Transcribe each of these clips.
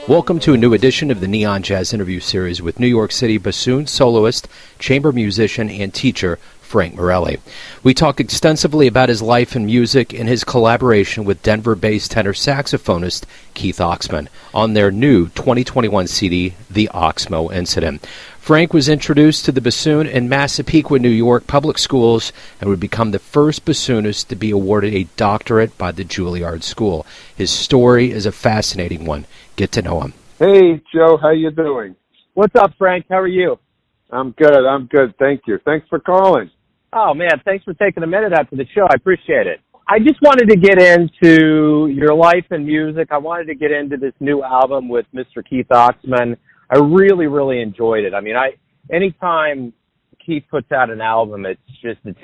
Welcome to a new edition of the Neon Jazz Interview Series with New York City Bassoon Soloist, chamber musician, and teacher Frank Morelli. We talk extensively about his life in music and his collaboration with Denver-based tenor saxophonist Keith Oxman on their new 2021 CD, The Oxmo Incident. Frank was introduced to the bassoon in Massapequa, New York public schools and would become the first bassoonist to be awarded a doctorate by the Juilliard School. His story is a fascinating one. Get to know him. Hey, Joe, how you doing? What's up, Frank? How are you? I'm good. Thank you. Thanks for calling. Oh, man, thanks for taking a minute after the show. I appreciate it. I just wanted to get into your life and music. I wanted to get into this new album with Mr. Keith Oxman. I really, really enjoyed it. I mean, anytime Keith puts out an album, it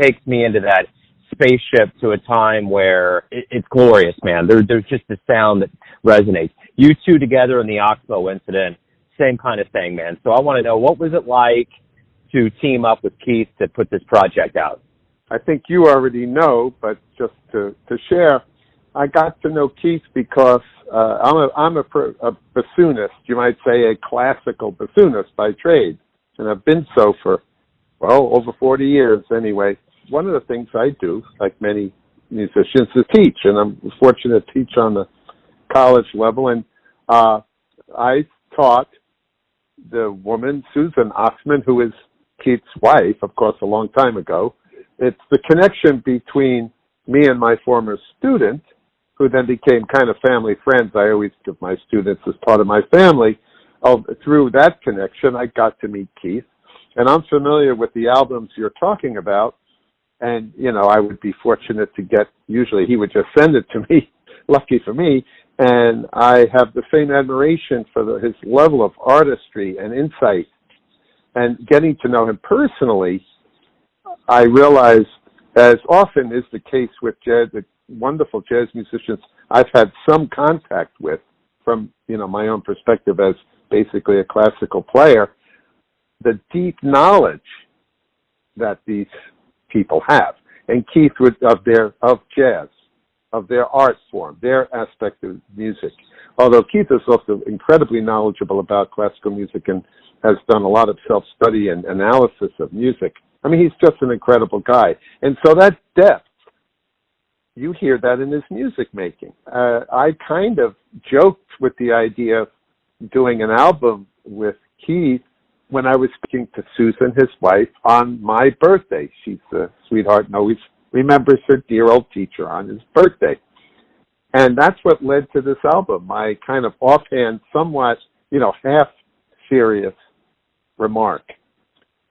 takes me into that spaceship to a time where it's glorious, man. There's just a sound that resonates. You two together in the Oxmo Incident, same kind of thing, man. So I want to know, what was it like to team up with Keith to put this project out? I think you already know, but just to share, I got to know Keith because I'm a bassoonist, you might say a classical bassoonist by trade, and I've been so for, over 40 years anyway. One of the things I do, like many musicians, is teach, and I'm fortunate to teach on the college level, and I taught the woman, Susan Oxman, who is Keith's wife, of course, a long time ago. It's the connection between me and my former student, who then became kind of family friends. I always give my students as part of my family. Through that connection, I got to meet Keith, and I'm familiar with the albums you're talking about. And, I would be fortunate to usually he would just send it to me, lucky for me. And I have the same admiration for his level of artistry and insight. And getting to know him personally, I realized, as often is the case with jazz, the wonderful jazz musicians I've had some contact with from, my own perspective as basically a classical player, the deep knowledge that these people have. And Keith of jazz, of their art form, their aspect of music. Although Keith is also incredibly knowledgeable about classical music and has done a lot of self-study and analysis of music. I mean, he's just an incredible guy. And so that depth, you hear that in his music making. I kind of joked with the idea of doing an album with Keith when I was speaking to Susan, his wife, on my birthday. She's a sweetheart and always remembers her dear old teacher on his birthday. And that's what led to this album, my kind of offhand, somewhat, half serious remark.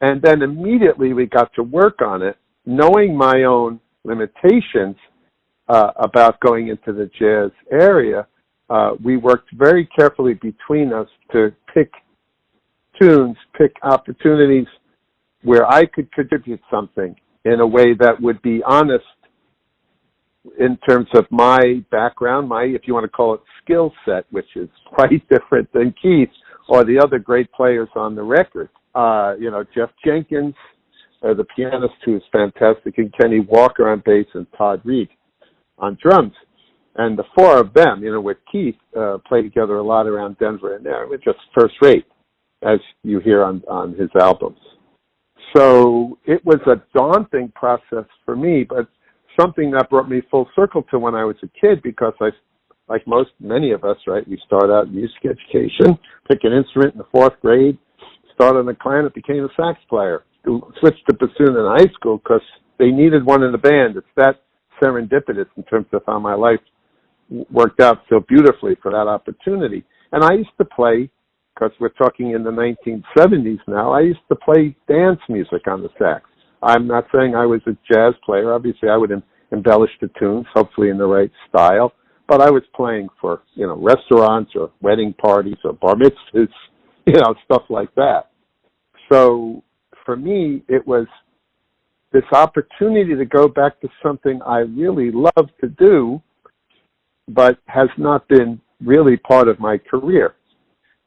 And then immediately we got to work on it, knowing my own limitations about going into the jazz area. We worked very carefully between us to pick tunes, pick opportunities where I could contribute something in a way that would be honest in terms of my background, if you want to call it skill set, which is quite different than Keith or the other great players on the record. Jeff Jenkins, the pianist, who is fantastic, and Kenny Walker on bass and Todd Reed on drums. And the four of them, with Keith, play together a lot around Denver, and they're just first rate, as you hear on his albums. So it was a daunting process for me, but something that brought me full circle to when I was a kid, because like many of us, right, we start out in music education, pick an instrument in the fourth grade, start on the clarinet, became a sax player, switched to bassoon in high school because they needed one in the band. It's that serendipitous in terms of how my life worked out so beautifully for that opportunity. And I used to play, because we're talking in the 1970s now, I used to play dance music on the sax. I'm not saying I was a jazz player. Obviously, I would embellish the tunes, hopefully in the right style. But I was playing for, restaurants or wedding parties or bar mitzvahs, stuff like that. So for me, it was this opportunity to go back to something I really love to do, but has not been really part of my career.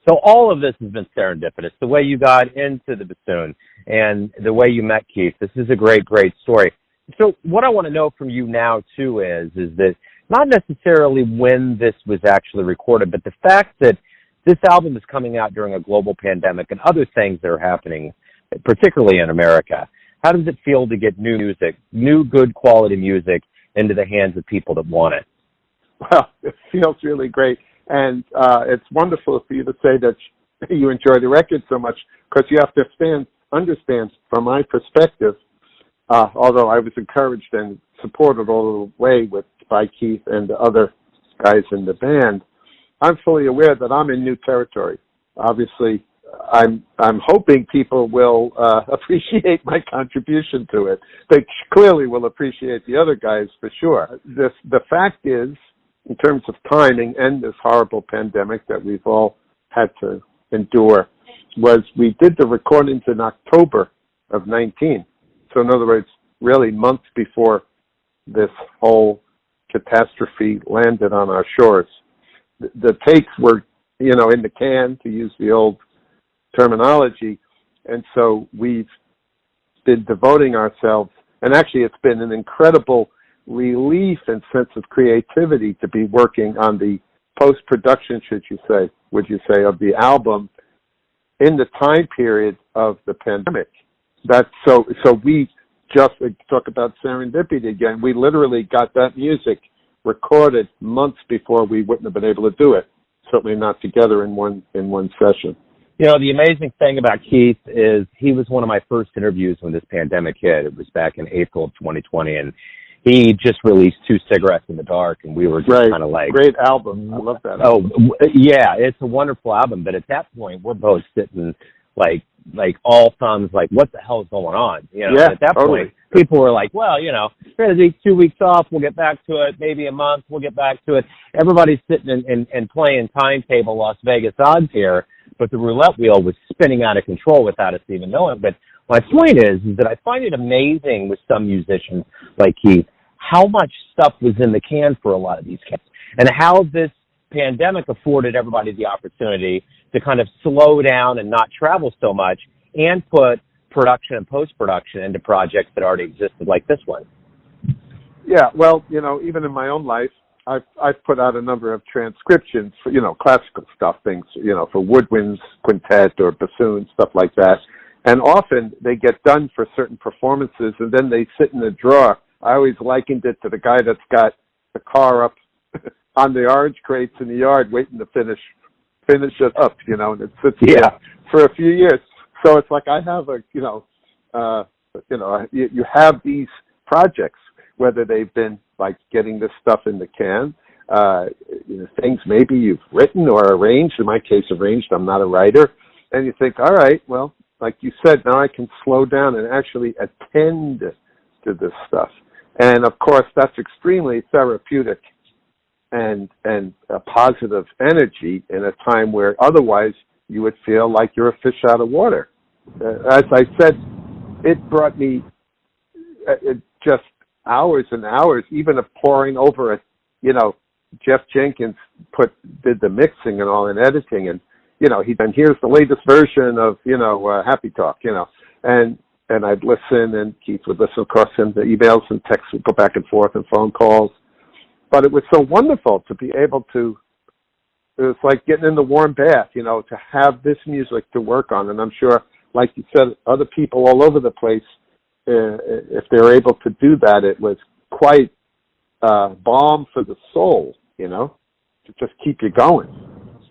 So all of this has been serendipitous, the way you got into the bassoon and the way you met Keith. This is a great, great story. So what I want to know from you now, too, is that not necessarily when this was actually recorded, but the fact that this album is coming out during a global pandemic and other things that are happening, particularly in America. How does it feel to get new music, new good quality music into the hands of people that want it? Well, it feels really great. And it's wonderful for you to say that you enjoy the record so much, because you have to understand from my perspective, although I was encouraged and supported all the way by Keith and the other guys in the band, I'm fully aware that I'm in new territory. Obviously, I'm hoping people will appreciate my contribution to it. They clearly will appreciate the other guys for sure. The fact is, in terms of timing and this horrible pandemic that we've all had to endure, was we did the recordings in October of 19. So in other words, really months before this whole catastrophe landed on our shores. The takes were, in the can, to use the old terminology, and so we've been devoting ourselves, and actually it's been an incredible relief and sense of creativity to be working on the post-production, would you say, of the album in the time period of the pandemic. That's so we just talk about serendipity again. We literally got that music recorded months before we wouldn't have been able to do it. Certainly not together in one session. The amazing thing about Keith is he was one of my first interviews when this pandemic hit. It was back in April of 2020, and he just released 2 Cigarettes in the Dark, and we were just kind of like... Great album. I love that album. Yeah, it's a wonderful album, but at that point, we're both sitting like all thumbs, like, what the hell is going on? At that point, people were like, well, we're going to take 2 weeks off, we'll get back to it, maybe a month, we'll get back to it. Everybody's sitting and playing timetable Las Vegas odds here, but the roulette wheel was spinning out of control without us even knowing. But my point is that I find it amazing with some musicians like Keith, how much stuff was in the can for a lot of these kids, and how this pandemic afforded everybody the opportunity to kind of slow down and not travel so much and put production and post-production into projects that already existed, like this one. Yeah, well, even in my own life, I've put out a number of transcriptions for, classical stuff, things, for woodwinds, quintet, or bassoon, stuff like that. And often they get done for certain performances, and then they sit in the drawer. I always likened it to the guy that's got the car up on the orange crates in the yard waiting to finish it up, and it sits there for a few years. So it's like I have you have these projects, whether they've been like getting this stuff in the can, things maybe you've written or arranged. In my case, arranged. I'm not a writer. And you think, all right, well, like you said, now I can slow down and actually attend to this stuff. And of course, that's extremely therapeutic and a positive energy in a time where otherwise you would feel like you're a fish out of water. As I said, it brought me just hours and hours, even of poring over it. Jeff Jenkins did the mixing and all and editing, and here's the latest version of Happy Talk, and I'd listen, and Keith would listen, of course, and the emails and texts would go back and forth and phone calls. But it was so wonderful to be able to, it was like getting in the warm bath, to have this music to work on. And I'm sure, like you said, other people all over the place, if they're able to do that, it was quite balm for the soul, to just keep you going.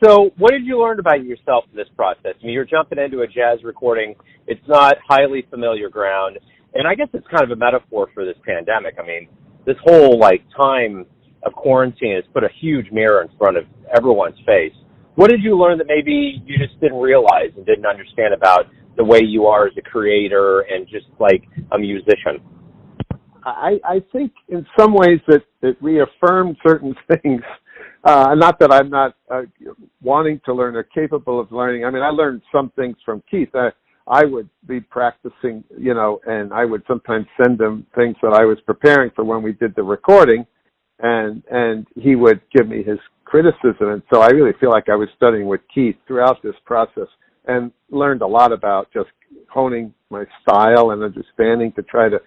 So what did you learn about yourself in this process? I mean, you're jumping into a jazz recording. It's not highly familiar ground. And I guess it's kind of a metaphor for this pandemic. I mean, this whole, time of quarantine has put a huge mirror in front of everyone's face. What did you learn that maybe you just didn't realize and didn't understand about the way you are as a creator and just like a musician? I think in some ways that it reaffirmed certain things. Not that I'm not wanting to learn or capable of learning. I mean, I learned some things from Keith. I would be practicing, and I would sometimes send him things that I was preparing for when we did the recording. and he would give me his criticism. And so I really feel like I was studying with Keith throughout this process and learned a lot about just honing my style and understanding to try to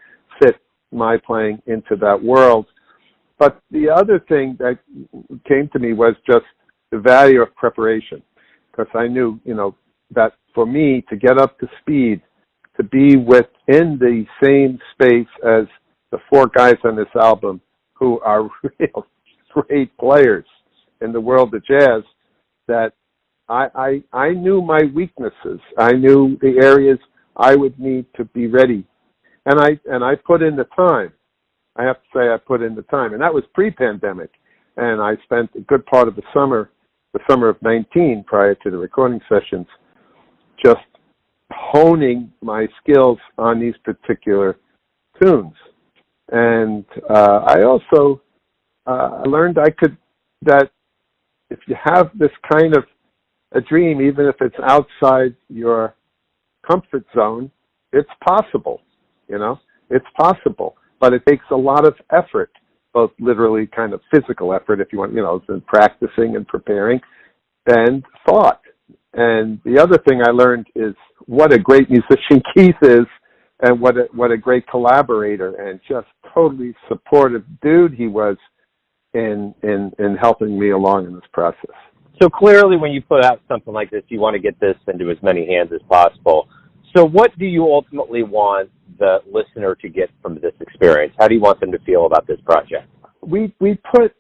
fit my playing into that world. But the other thing that came to me was just the value of preparation, because I knew, that for me to get up to speed, to be within the same space as the four guys on this album who are real great players in the world of jazz, that I knew my weaknesses. I knew the areas I would need to be ready. And I put in the time. I have to say I put in the time. And that was pre-pandemic. And I spent a good part of the summer of 19, prior to the recording sessions, just honing my skills on these particular tunes. And I also learned that if you have this kind of a dream, even if it's outside your comfort zone, it's possible, it's possible. But it takes a lot of effort, both literally kind of physical effort, if you want, and practicing and preparing, and thought. And the other thing I learned is what a great musician Keith is, and what a great collaborator and just totally supportive dude he was in helping me along in this process. So clearly when you put out something like this, you want to get this into as many hands as possible. So what do you ultimately want the listener to get from this experience? How do you want them to feel about this project? We put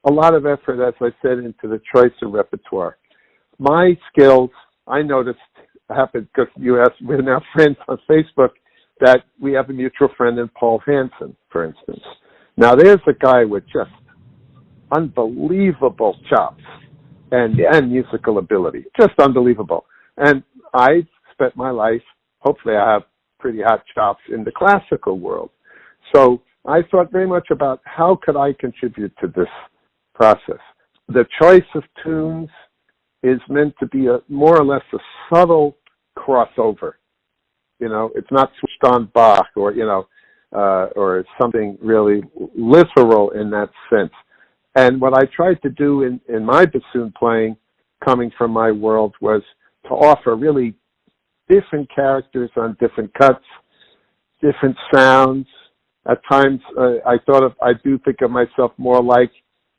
a lot of effort, as I said, into the choice of repertoire. My skills, I noticed, happened because you asked, we're now friends on Facebook, that we have a mutual friend in Paul Hansen, for instance. Now, there's a guy with just unbelievable chops and musical ability, just unbelievable. And I've spent my life, hopefully I have pretty hot chops in the classical world. So I thought very much about how could I contribute to this process. The choice of tunes is meant to be more or less a subtle crossover. It's not switched on Bach or something really literal in that sense. And what I tried to do in my bassoon playing, coming from my world, was to offer really different characters on different cuts, different sounds. At times, I do think of myself more like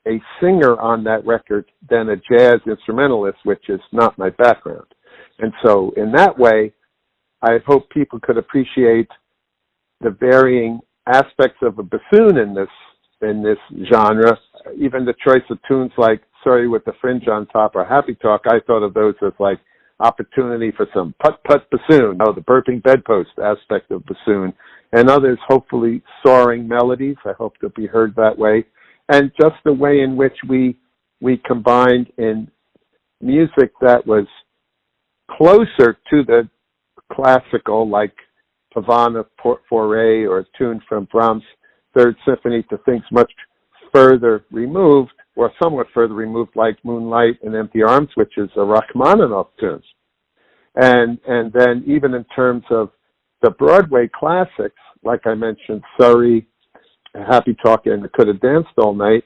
a singer on that record than a jazz instrumentalist, which is not my background. And so in that way, I hope people could appreciate the varying aspects of a bassoon in this genre. Even the choice of tunes like Sorry with the Fringe on Top or Happy Talk, I thought of those as like opportunity for some putt-putt bassoon, the burping bedpost aspect of bassoon, and others hopefully soaring melodies. I hope they'll be heard that way. And just the way in which we combined in music that was closer to the classical, like Pavana Fauré or a tune from Brahms' Third Symphony, to things much further removed, or somewhat further removed, like Moonlight and Empty Arms, which is a Rachmaninoff tune. And then even in terms of the Broadway classics, like I mentioned, Surrey, Happy Talk, and Could Have Danced All Night,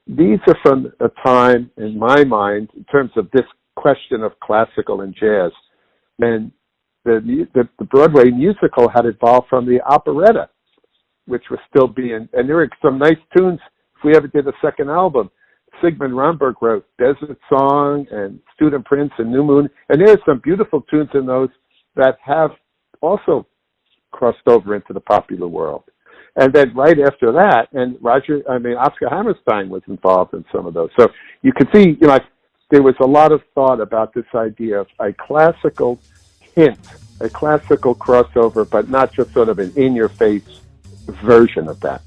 these are from a time, in my mind, in terms of this question of classical and jazz, and the Broadway musical had evolved from the operetta, which was still being, and there were some nice tunes. If we ever did a second album, Sigmund Romberg wrote Desert Song and Student Prince and New Moon, and there's some beautiful tunes in those that have also crossed over into the popular world. And then right after that, and Oscar Hammerstein was involved in some of those. So you could see, there was a lot of thought about this idea of a classical hint, a classical crossover, but not just sort of an in-your-face version of that.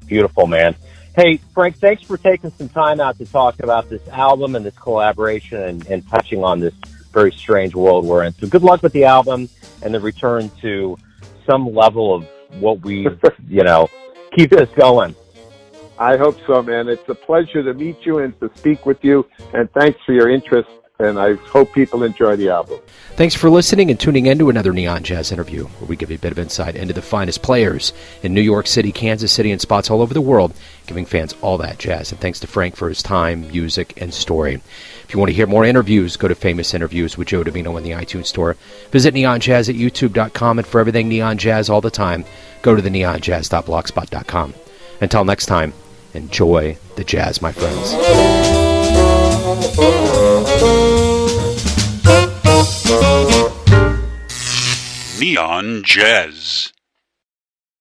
Beautiful, man. Hey, Frank, thanks for taking some time out to talk about this album and this collaboration and touching on this very strange world we're in. So good luck with the album and the return to some level of what we, keep us going. I hope so, man. It's a pleasure to meet you and to speak with you, and thanks for your interest and I hope people enjoy the album. Thanks for listening and tuning in to another Neon Jazz interview, where we give you a bit of insight into the finest players in New York City, Kansas City, and spots all over the world, giving fans all that jazz. And thanks to Frank for his time, music, and story. If you want to hear more interviews, go to Famous Interviews with Joe Davino in the iTunes Store. Visit neonjazz at youtube.com, and for everything Neon Jazz all the time, go to the neonjazz.blogspot.com. Until next time, enjoy the jazz, my friends. Neon Jazz.